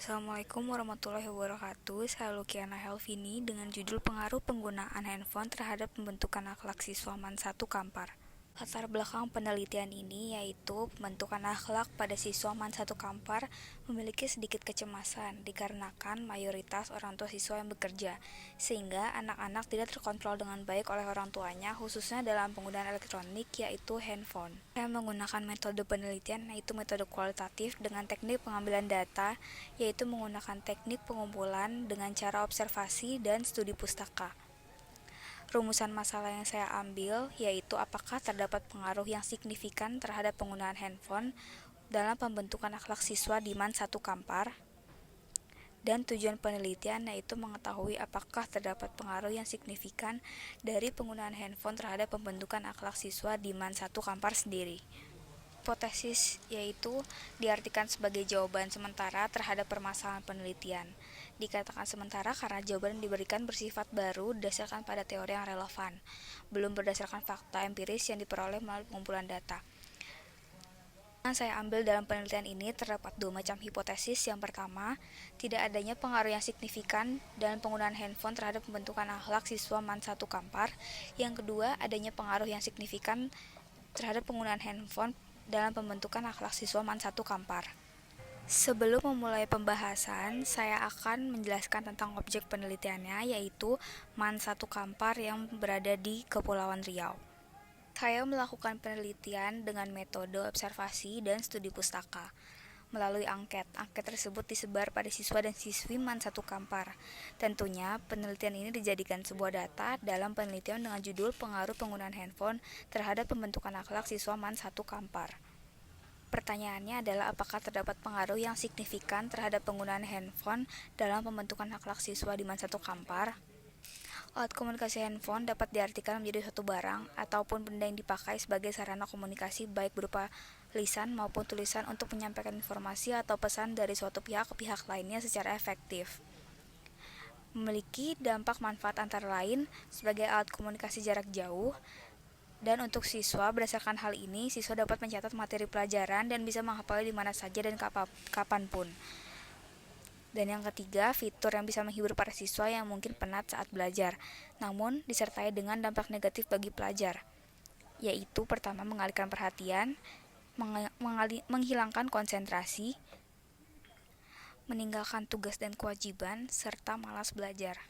Assalamualaikum warahmatullahi wabarakatuh. Saya Lukiana Helvini dengan judul Pengaruh Penggunaan Handphone Terhadap Pembentukan Akhlak Siswa MAN 1 Kampar. Latar belakang penelitian ini yaitu pembentukan akhlak pada siswa MAN 1 Kampar memiliki sedikit kecemasan dikarenakan mayoritas orang tua siswa yang bekerja, sehingga anak-anak tidak terkontrol dengan baik oleh orang tuanya, khususnya dalam penggunaan elektronik yaitu handphone. Saya menggunakan metode penelitian yaitu metode kualitatif dengan teknik pengambilan data, yaitu menggunakan teknik pengumpulan dengan cara observasi dan studi pustaka. Rumusan masalah yang saya ambil yaitu apakah terdapat pengaruh yang signifikan terhadap penggunaan handphone dalam pembentukan akhlak siswa di MAN 1 Kampar, dan tujuan penelitian yaitu mengetahui apakah terdapat pengaruh yang signifikan dari penggunaan handphone terhadap pembentukan akhlak siswa di MAN 1 Kampar sendiri. Hipotesis yaitu diartikan sebagai jawaban sementara terhadap permasalahan penelitian. Dikatakan sementara karena jawaban yang diberikan bersifat baru berdasarkan pada teori yang relevan, belum berdasarkan fakta empiris yang diperoleh melalui pengumpulan data. Yang saya ambil dalam penelitian ini terdapat dua macam hipotesis. Yang pertama, tidak adanya pengaruh yang signifikan dalam penggunaan handphone terhadap pembentukan akhlak siswa MAN 1 Kampar. Yang kedua, adanya pengaruh yang signifikan terhadap penggunaan handphone dalam pembentukan akhlak siswa MAN 1 Kampar. Sebelum memulai pembahasan, saya akan menjelaskan tentang objek penelitiannya, yaitu MAN 1 Kampar yang berada di Kepulauan Riau. Saya melakukan penelitian dengan metode observasi dan studi pustaka. Melalui angket tersebut disebar pada siswa dan siswi MAN 1 Kampar. Tentunya, penelitian ini dijadikan sebuah data dalam penelitian dengan judul Pengaruh Penggunaan Handphone Terhadap Pembentukan Akhlak Siswa MAN 1 Kampar. Pertanyaannya adalah apakah terdapat pengaruh yang signifikan terhadap penggunaan handphone dalam pembentukan akhlak siswa di MAN 1 Kampar? Alat komunikasi handphone dapat diartikan menjadi suatu barang ataupun benda yang dipakai sebagai sarana komunikasi baik berupa lisan maupun tulisan untuk menyampaikan informasi atau pesan dari suatu pihak ke pihak lainnya secara efektif. Memiliki dampak manfaat antara lain sebagai alat komunikasi jarak jauh, dan untuk siswa, berdasarkan hal ini, siswa dapat mencatat materi pelajaran dan bisa menghafalnya di mana saja dan kapanpun. Dan yang ketiga, fitur yang bisa menghibur para siswa yang mungkin penat saat belajar, namun disertai dengan dampak negatif bagi pelajar, yaitu pertama mengalihkan perhatian, menghilangkan konsentrasi, meninggalkan tugas dan kewajiban, serta malas belajar.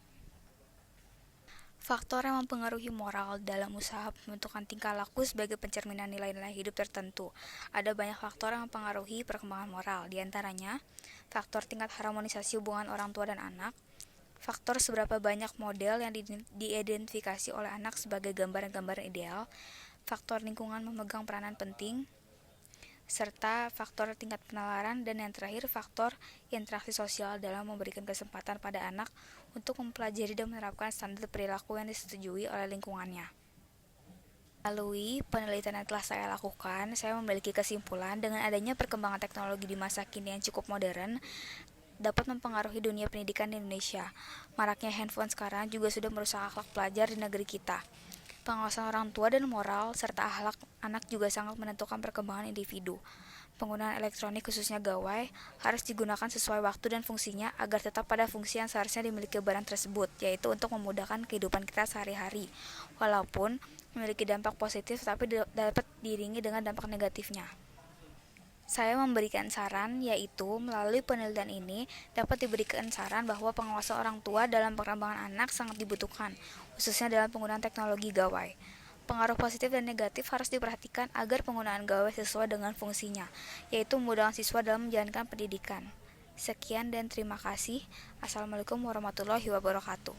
Faktor yang mempengaruhi moral dalam usaha pembentukan tingkah laku sebagai pencerminan nilai-nilai hidup tertentu. Ada banyak faktor yang mempengaruhi perkembangan moral, diantaranya faktor tingkat harmonisasi hubungan orang tua dan anak, faktor seberapa banyak model yang diidentifikasi oleh anak sebagai gambaran-gambaran ideal, faktor lingkungan memegang peranan penting, serta faktor tingkat penalaran, dan yang terakhir faktor interaksi sosial dalam memberikan kesempatan pada anak untuk mempelajari dan menerapkan standar perilaku yang disetujui oleh lingkungannya. Melalui penelitian yang telah saya lakukan, saya memiliki kesimpulan dengan adanya perkembangan teknologi di masa kini yang cukup modern dapat mempengaruhi dunia pendidikan di Indonesia. Maraknya handphone sekarang juga sudah merusak akhlak pelajar di negeri kita. Pengawasan orang tua dan moral serta akhlak anak juga sangat menentukan perkembangan individu. Penggunaan elektronik khususnya gawai harus digunakan sesuai waktu dan fungsinya agar tetap pada fungsi yang seharusnya dimiliki barang tersebut, yaitu untuk memudahkan kehidupan kita sehari-hari. Walaupun memiliki dampak positif, tapi dapat diiringi dengan dampak negatifnya. Saya memberikan saran, yaitu melalui penelitian ini dapat diberikan saran bahwa pengawasan orang tua dalam perkembangan anak sangat dibutuhkan, khususnya dalam penggunaan teknologi gawai. Pengaruh positif dan negatif harus diperhatikan agar penggunaan gawai sesuai dengan fungsinya, yaitu memudahkan siswa dalam menjalankan pendidikan. Sekian dan terima kasih. Assalamualaikum warahmatullahi wabarakatuh.